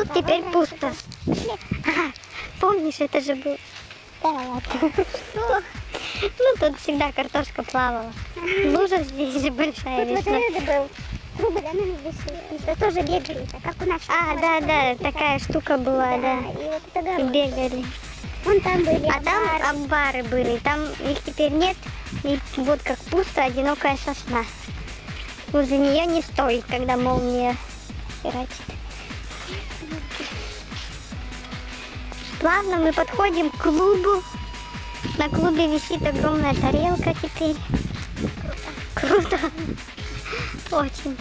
тут теперь пусто. Ага, помнишь, это же был... Да ладно. Что? Ну, тут всегда картошка плавала. Лужа здесь же большая Тут вот весна. это был. Трубы, да, наверное, висели. Это тоже бегали, так как у нас. Да, такая штука была, да. И вот это И дорога. бегали. Вон там были А там амбары. амбары были, там их теперь нет. И вот как пусто, одинокая сосна. Возле нее не стоит, когда молния херачит. Плавно мы подходим к клубу. На клубе висит огромная тарелка теперь. Круто. Очень.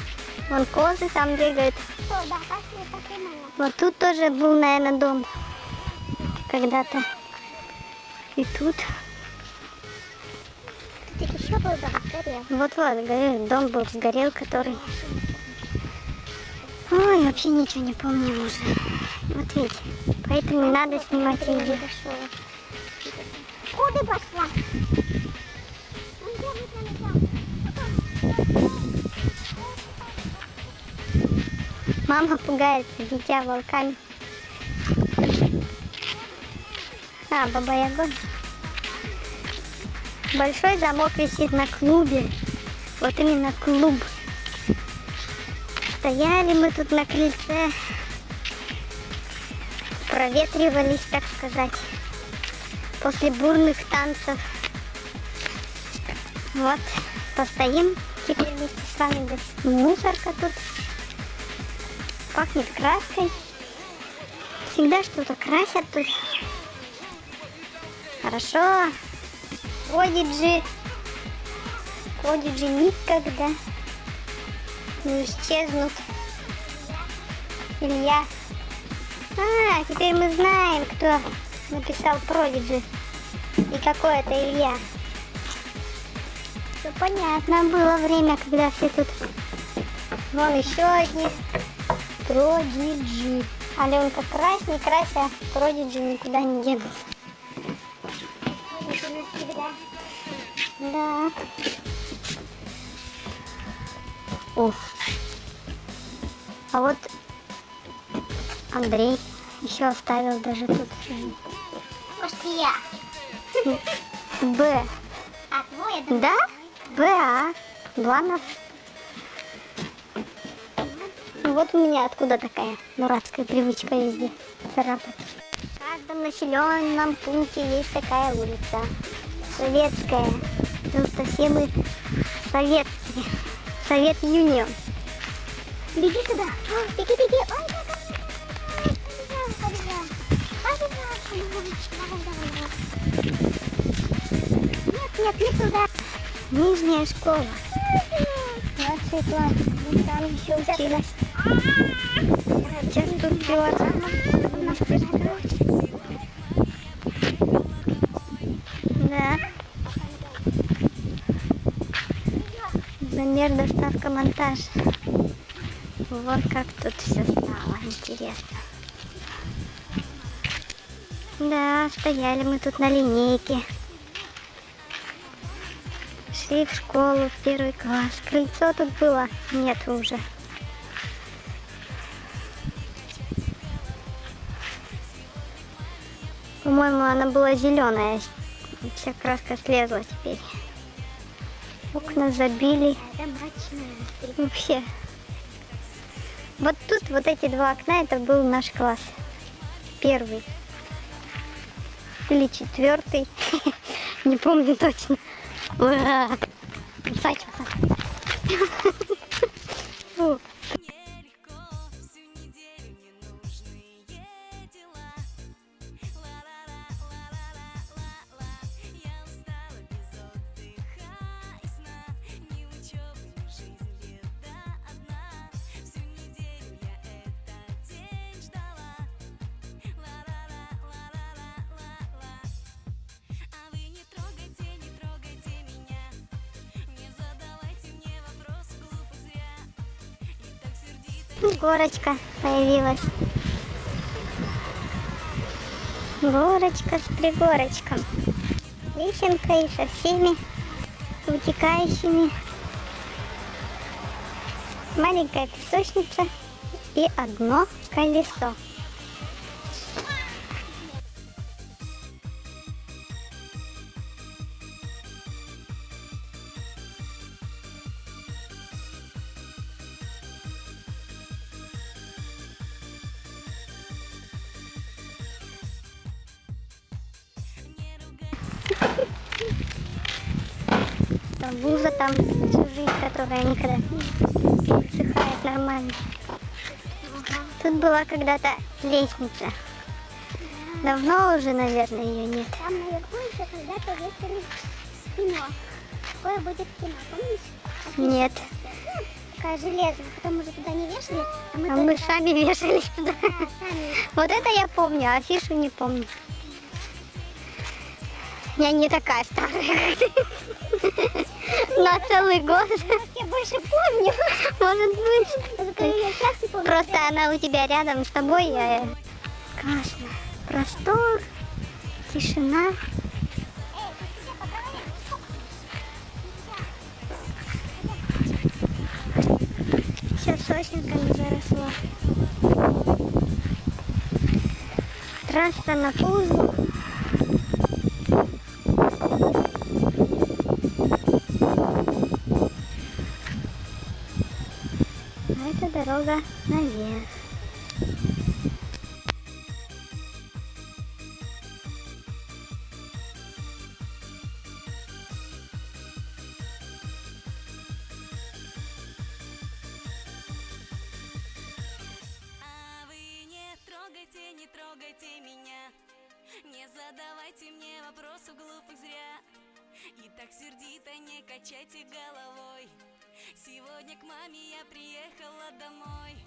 Вон козы там бегают. Что, да, пошли, мама. Вот тут тоже был, наверное, дом. Когда-то. И тут. Тут еще был дом, горел. Вот-вот, говорю, дом был, сгорел, который... Ой, вообще ничего не помню уже. Вот видите, поэтому надо снимать видео. Куда пошла? Мама пугается дитя волками. А, Баба-Яга. Большой замок висит на клубе. Вот именно клуб. Стояли мы тут на крыльце. Проветривались, так сказать. После бурных танцев. Вот. Постоим теперь вместе с вами. Мусорка тут. Пахнет краской. Всегда что-то красят тут. Хорошо. Продиджи никогда не исчезнут. Илья. А, теперь мы знаем, кто написал Продиджи. И какой это Илья. Все понятно. Было время, когда все тут... Вон еще одни. Продиджи. Аленка, крась, не крася, Продиджи никуда не денутся. Да. О. А вот Андрей еще оставил даже тут. Может, я. Б. А твой, это Да? Б.А. Бланов. Вот у меня откуда такая дурацкая привычка везде царапать. В каждом населенном пункте есть такая улица. Советская. Потому что все мы советские. Совет Юнион. Беги туда. Ой, беги, беги. Ой, Нет, не туда. Нижняя школа. Вот Светлана, мы там еще училась. Сейчас тут пилотама. Да. Замер, доставка, монтаж. Вот как тут все стало интересно. Да, стояли мы тут на линейке. Шли в школу, в 1 класс. Крыльцо тут было? Нет уже. По-моему, она была зеленая. Вся краска слезла теперь. Окна забили. Это мрачная. Вообще. Вот тут вот эти 2 окна, это был наш класс. 1 или 4. Не помню точно. Ура! Красавчик. Фу. Горочка появилась. Горочка с пригорочком. Лесенка и со всеми вытекающими. Маленькая песочница и одно колесо. лужа там всю жизнь, которая никогда не высыхает нормально. Тут была когда-то лестница. Давно уже, наверное, ее нет. Там наверху еще когда-то вешали кино. Какое будет кино, помнишь? Нет. Такая железная, потом уже туда не вешали, а мы А только мы сами вешались туда. сами. Вот это я помню, а афишу не помню. Я не такая старая, как ты. На целый год. Я больше помню. Может быть. Только я сейчас не помню. Просто она у тебя рядом с тобой. Классно. Простор, тишина. Все сосенками заросло. Трасса на Тузлу. А это дорога наверх. А вы не трогайте меня, не задавайте мне вопросов глупых зря. И так сердито не качайте головой. Сегодня к маме я приехала домой.